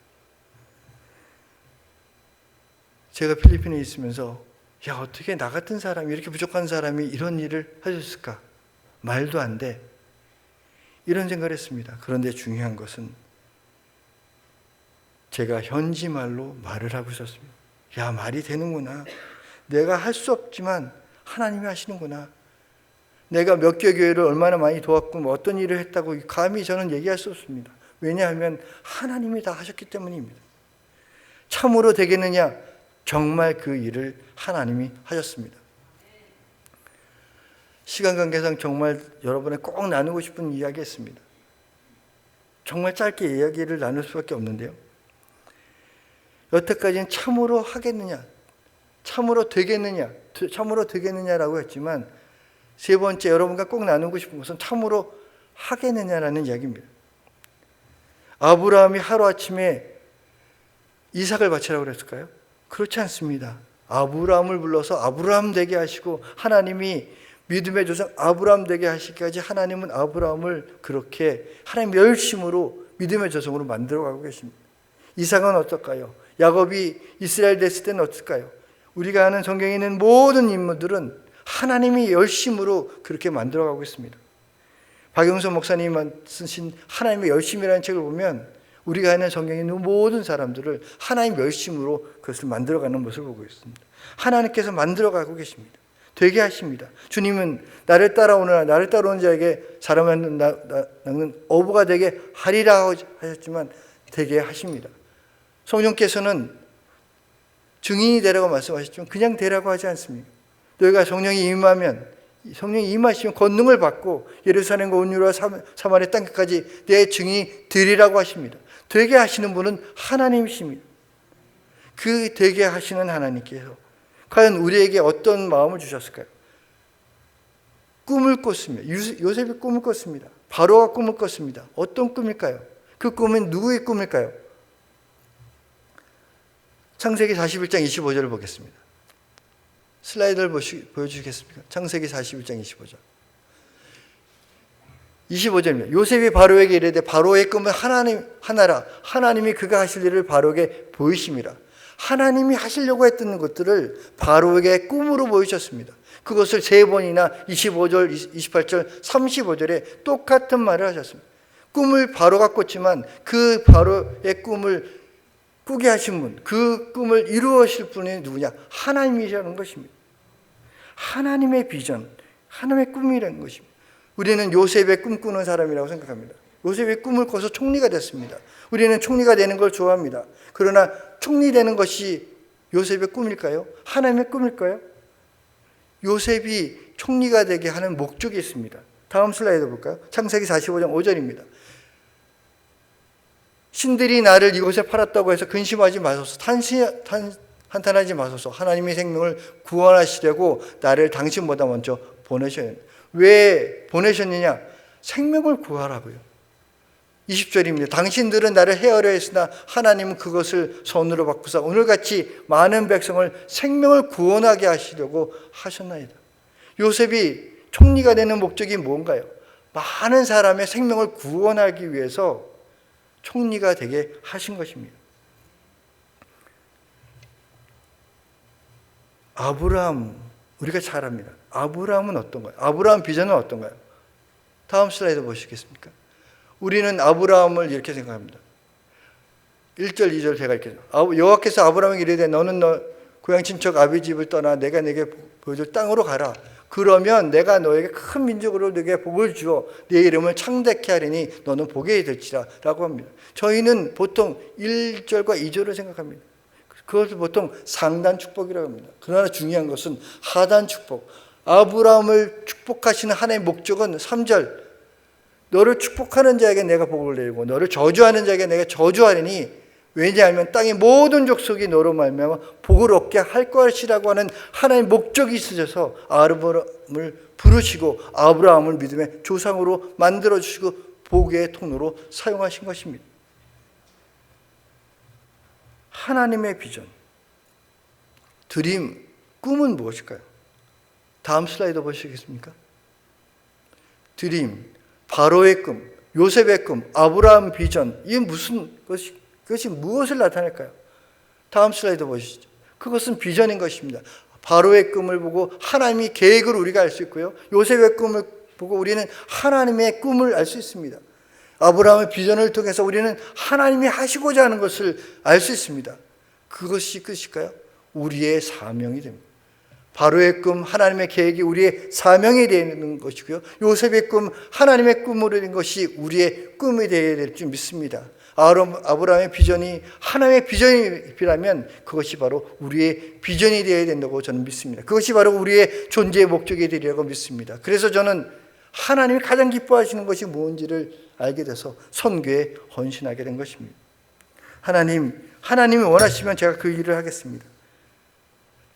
제가 필리핀에 있으면서 어떻게 나 같은 사람이, 이렇게 부족한 사람이 이런 일을 하셨을까? 말도 안 돼. 이런 생각을 했습니다. 그런데 중요한 것은 제가 현지 말로 말을 하고 있었습니다. 말이 되는구나. 내가 할 수 없지만 하나님이 하시는구나. 내가 몇 개 교회를 얼마나 많이 도왔고 어떤 일을 했다고 감히 저는 얘기할 수 없습니다. 왜냐하면 하나님이 다 하셨기 때문입니다. 참으로 되겠느냐? 정말 그 일을 하나님이 하셨습니다. 시간 관계상 정말 여러분에 꼭 나누고 싶은 이야기였습니다. 정말 짧게 이야기를 나눌 수밖에 없는데요. 여태까지는 참으로 하겠느냐, 참으로 되겠느냐라고 했지만 세 번째 여러분과 꼭 나누고 싶은 것은 참으로 하겠느냐라는 이야기입니다. 아브라함이 하루아침에 이삭을 바치라고 그랬을까요? 그렇지 않습니다. 아브라함을 불러서 아브라함 되게 하시고 하나님이 믿음의 조상 아브라함 되게 하시기까지 하나님은 아브라함을 그렇게 하나님의 열심으로 믿음의 조상으로 만들어가고 계십니다. 이삭은 어떨까요? 야곱이 이스라엘 됐을 때는 어떨까요? 우리가 아는 성경에 있는 모든 인물들은 하나님이 열심으로 그렇게 만들어가고 있습니다. 박영선 목사님이 쓰신 하나님의 열심이라는 책을 보면 우리가 아는 성경에 있는 모든 사람들을 하나님 열심으로 그것을 만들어가는 모습을 보고 있습니다. 하나님께서 만들어가고 계십니다. 되게 하십니다. 주님은 나를 따라오는 자에게 사람을 낚는 어부가 되게 하리라 하셨지만 되게 하십니다. 성령께서는 증인이 되라고 말씀하셨지만 그냥 되라고 하지 않습니다. 너희가 성령이 임하시면 권능을 받고 예루살렘과 온유와 사마리아 땅끝까지 내 증인이 되리라고 하십니다. 되게 하시는 분은 하나님이십니다. 그 되게 하시는 하나님께서 과연 우리에게 어떤 마음을 주셨을까요? 꿈을 꿨습니다. 요셉이 꿈을 꿨습니다. 바로가 꿈을 꿨습니다. 어떤 꿈일까요? 그 꿈은 누구의 꿈일까요? 창세기 41장 25절을 보겠습니다. 슬라이드를 보여주시겠습니까? 창세기 41장 25절. 25절입니다. 요셉이 바로에게 이르되 바로의 꿈은 하나라. 하나님이 그가 하실 일을 바로에게 보이심이라. 하나님이 하시려고 했던 것들을 바로에게 꿈으로 보이셨습니다. 그것을 3번이나 25절, 28절, 35절에 똑같은 말을 하셨습니다. 꿈을 바로가 꿨지만 그 바로의 꿈을 꾸게 하신 분, 그 꿈을 이루어실 분이 누구냐? 하나님이라는 것입니다. 하나님의 비전, 하나님의 꿈이라는 것입니다. 우리는 요셉의 꿈꾸는 사람이라고 생각합니다. 요셉의 꿈을 꿔서 총리가 됐습니다. 우리는 총리가 되는 걸 좋아합니다. 그러나 총리 되는 것이 요셉의 꿈일까요? 하나님의 꿈일까요? 요셉이 총리가 되게 하는 목적이 있습니다. 다음 슬라이드 볼까요? 창세기 45장 5절입니다. 신들이 나를 이곳에 팔았다고 해서 근심하지 마소서, 한탄하지 마소서. 하나님의 생명을 구원하시려고 나를 당신보다 먼저 보내셔야 합니다. 왜 보내셨느냐? 생명을 구하라고요. 20절입니다. 당신들은 나를 헤아려 했으나 하나님은 그것을 선으로 바꾸사 오늘같이 많은 백성을 생명을 구원하게 하시려고 하셨나이다. 요셉이 총리가 되는 목적이 뭔가요? 많은 사람의 생명을 구원하기 위해서 총리가 되게 하신 것입니다. 아브라함, 우리가 잘 압니다. 아브라함은 어떤가요? 아브라함 비전은 어떤가요? 다음 슬라이드 보시겠습니까? 우리는 아브라함을 이렇게 생각합니다. 1절, 2절 제가 이렇게 여호와께서 아브라함에게 이르되 너는 너 고향 친척 아비 집을 떠나 내가 내게 보여줄 땅으로 가라. 그러면 내가 너에게 큰 민족으로 내게 복을 주어 내 이름을 창대케 하리니 너는 복이 될지라 라고 합니다. 저희는 보통 1절과 2절을 생각합니다. 그것을 보통 상단 축복이라고 합니다. 그러나 중요한 것은 하단 축복. 아브라함을 축복하시는 하나님의 목적은 3절. 너를 축복하는 자에게 내가 복을 내리고 너를 저주하는 자에게 내가 저주하리니 왜냐하면 땅의 모든 족속이 너로 말미암아 복을 얻게 할 것이라고 하는 하나님의 목적이 있으셔서 아브라함을 부르시고 아브라함을 믿음의 조상으로 만들어주시고 복의 통로로 사용하신 것입니다. 하나님의 비전, 드림, 꿈은 무엇일까요? 다음 슬라이드 보시겠습니까? 드림, 바로의 꿈, 요셉의 꿈, 아브라함 비전, 이게 무슨 그것이 무엇을 나타낼까요? 다음 슬라이드 보시죠. 그것은 비전인 것입니다. 바로의 꿈을 보고 하나님의 계획을 우리가 알 수 있고요. 요셉의 꿈을 보고 우리는 하나님의 꿈을 알 수 있습니다. 아브라함의 비전을 통해서 우리는 하나님이 하시고자 하는 것을 알 수 있습니다. 그것이 끝일까요? 우리의 사명이 됩니다. 바로의 꿈, 하나님의 계획이 우리의 사명이 되는 것이고요. 요셉의 꿈, 하나님의 꿈으로 된 것이 우리의 꿈이 되어야 될 줄 믿습니다. 아브라함의 비전이 하나님의 비전이라면 그것이 바로 우리의 비전이 되어야 된다고 저는 믿습니다. 그것이 바로 우리의 존재의 목적이 되리라고 믿습니다. 그래서 저는 하나님이 가장 기뻐하시는 것이 무엇인지를 알게 돼서 선교에 헌신하게 된 것입니다. 하나님이 원하시면 제가 그 일을 하겠습니다.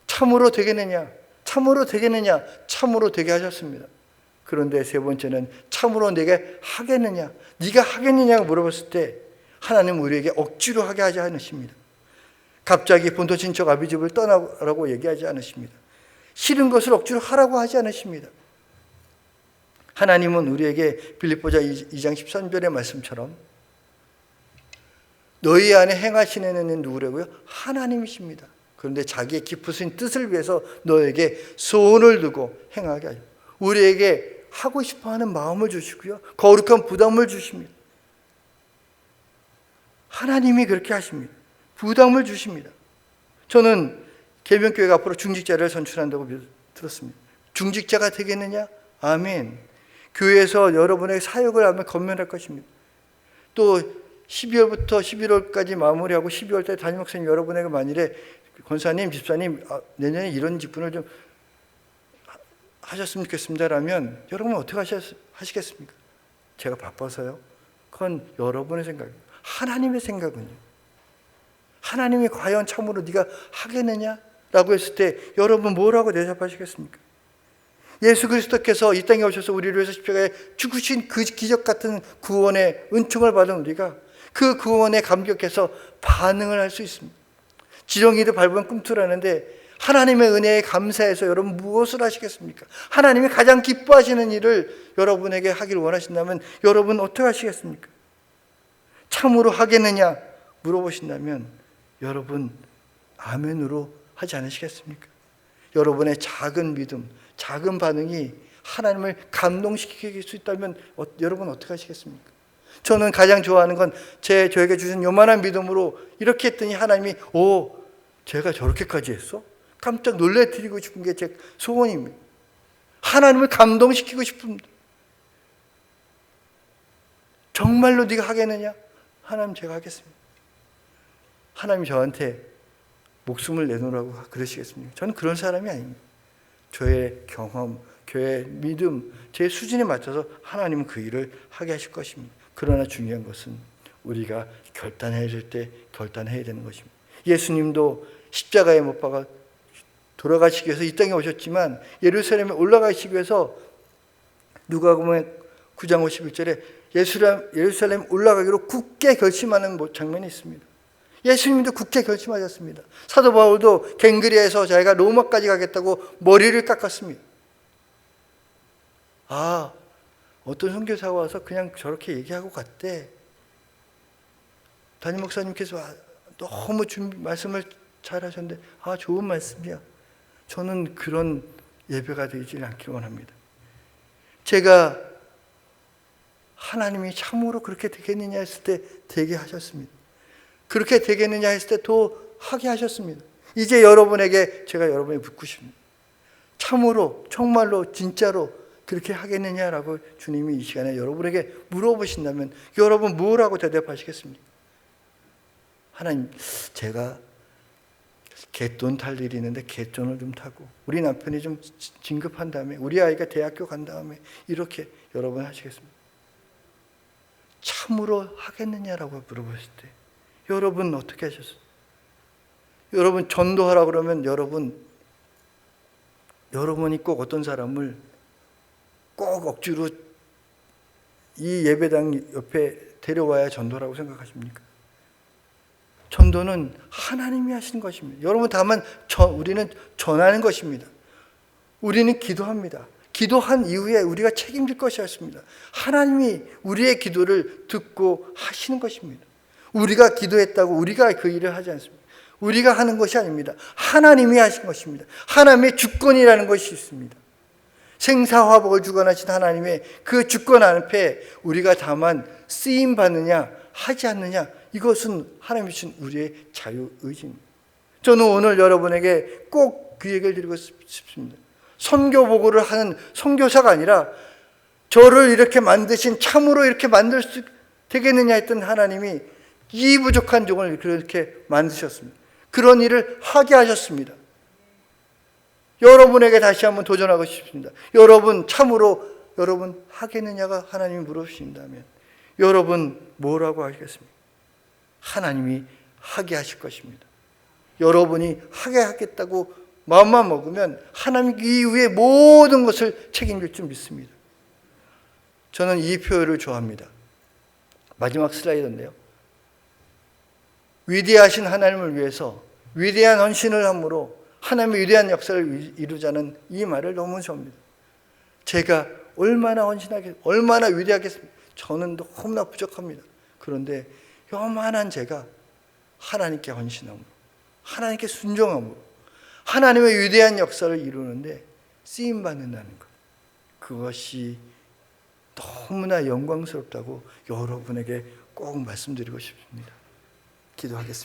참으로 되겠느냐? 참으로 되겠느냐? 참으로 되게 하셨습니다. 그런데 세 번째는 참으로 내게 하겠느냐? 네가 하겠느냐고 물어봤을 때 하나님은 우리에게 억지로 하게 하지 않으십니다. 갑자기 본토 친척 아비 집을 떠나라고 얘기하지 않으십니다. 싫은 것을 억지로 하라고 하지 않으십니다. 하나님은 우리에게 빌립보서 2장 13절의 말씀처럼 너희 안에 행하시는 이는 누구라고요? 하나님이십니다. 그런데 자기의 깊으신 뜻을 위해서 너에게 소원을 두고 행하게 하죠. 우리에게 하고 싶어하는 마음을 주시고요. 거룩한 부담을 주십니다. 하나님이 그렇게 하십니다. 부담을 주십니다. 저는 계명교회가 앞으로 중직자를 선출한다고 들었습니다. 중직자가 되겠느냐? 아멘. 교회에서 여러분의 사역을 하면 건면할 것입니다. 또 12월부터 11월까지 마무리하고 12월 때 담임 목사님 여러분에게 만일에 권사님, 집사님 내년에 이런 직분을 좀 하셨으면 좋겠습니다라면 여러분은 어떻게 하시겠습니까? 제가 바빠서요? 그건 여러분의 생각입니다. 하나님의 생각은요? 하나님이 과연 참으로 네가 하겠느냐? 라고 했을 때 여러분 뭐라고 대답하시겠습니까? 예수 그리스도께서 이 땅에 오셔서 우리를 위해서 십자가에 죽으신 그 기적 같은 구원의 은총을 받은 우리가 그 구원에 감격해서 반응을 할 수 있습니다. 지렁이도 밟으면 꿈틀하는데 하나님의 은혜에 감사해서 여러분 무엇을 하시겠습니까? 하나님이 가장 기뻐하시는 일을 여러분에게 하기를 원하신다면 여러분 어떻게 하시겠습니까? 참으로 하겠느냐 물어보신다면 여러분 아멘으로 하지 않으시겠습니까? 여러분의 작은 믿음, 작은 반응이 하나님을 감동시킬 수 있다면 여러분 어떻게 하시겠습니까? 저는 가장 좋아하는 건 저에게 주신 요만한 믿음으로 이렇게 했더니 하나님이 제가 저렇게까지 했어? 깜짝 놀래드리고 싶은 게 제 소원입니다. 하나님을 감동시키고 싶습니다. 정말로 네가 하겠느냐? 하나님 제가 하겠습니다. 하나님 저한테 목숨을 내놓으라고 그러시겠습니까? 저는 그런 사람이 아닙니다. 저의 경험, 저의 믿음, 제 수준에 맞춰서 하나님은 그 일을 하게 하실 것입니다. 그러나 중요한 것은 우리가 결단해야 될 때 결단해야 되는 것입니다. 예수님도 십자가에 못 박아 돌아가시기 위해서 이 땅에 오셨지만 예루살렘에 올라가시기 위해서 누가복음 9장 51절에 예루살렘 올라가기로 굳게 결심하는 장면이 있습니다. 예수님도 굳게 결심하셨습니다. 사도 바울도 갱그리아에서 자기가 로마까지 가겠다고 머리를 깎았습니다. 어떤 선교사가 와서 그냥 저렇게 얘기하고 갔대. 담임 목사님께서 너무 말씀을 잘 하셨는데 좋은 말씀이야. 저는 그런 예배가 되지 않기를 원합니다. 제가 하나님이 참으로 그렇게 되겠느냐 했을 때 되게 하셨습니다. 그렇게 되겠느냐 했을 때 또 하게 하셨습니다. 이제 여러분에게 제가 여러분이 묻고 싶습니다. 참으로 정말로 진짜로 그렇게 하겠느냐라고 주님이 이 시간에 여러분에게 물어보신다면 여러분 뭐라고 대답하시겠습니까? 하나님, 제가 갯돈 탈 일이 있는데 갯돈을 좀 타고 우리 남편이 좀 진급한 다음에 우리 아이가 대학교 간 다음에 이렇게 여러분 하시겠습니다. 참으로 하겠느냐라고 물어보실 때 여러분 어떻게 하셨어요? 여러분 전도하라고 그러면 여러분이 꼭 어떤 사람을 꼭 억지로 이 예배당 옆에 데려와야 전도라고 생각하십니까? 전도는 하나님이 하시는 것입니다. 여러분 다만 우리는 전하는 것입니다. 우리는 기도합니다. 기도한 이후에 우리가 책임질 것이 없습니다. 하나님이 우리의 기도를 듣고 하시는 것입니다. 우리가 기도했다고 우리가 그 일을 하지 않습니다. 우리가 하는 것이 아닙니다. 하나님이 하신 것입니다. 하나님의 주권이라는 것이 있습니다. 생사화복을 주관하신 하나님의 그 주권 앞에 우리가 다만 쓰임 받느냐 하지 않느냐, 이것은 하나님이 주신 우리의 자유의지입니다. 저는 오늘 여러분에게 꼭 그 얘기를 드리고 싶습니다. 선교 보고를 하는 선교사가 아니라 저를 이렇게 만드신, 참으로 이렇게 만들 수 되겠느냐 했던 하나님이 이 부족한 종을 그렇게 만드셨습니다. 그런 일을 하게 하셨습니다. 여러분에게 다시 한번 도전하고 싶습니다. 여러분 참으로 여러분 하겠느냐가 하나님이 물으신다면 여러분 뭐라고 하시겠습니까? 하나님이 하게 하실 것입니다. 여러분이 하게 하겠다고 마음만 먹으면 하나님 이후에 모든 것을 책임질 줄 믿습니다. 저는 이 표현을 좋아합니다. 마지막 슬라이드인데요. 위대하신 하나님을 위해서 위대한 헌신을 함으로 하나님의 위대한 역사를 이루자는 이 말을 너무 좋아합니다. 제가 얼마나 헌신하겠습니까? 얼마나 위대하겠습니까? 저는 너무나 부족합니다. 그런데 요만한 제가 하나님께 헌신함으로, 하나님께 순종함으로 하나님의 위대한 역사를 이루는데 쓰임받는다는 것, 그것이 너무나 영광스럽다고 여러분에게 꼭 말씀드리고 싶습니다. 기도하겠습니다.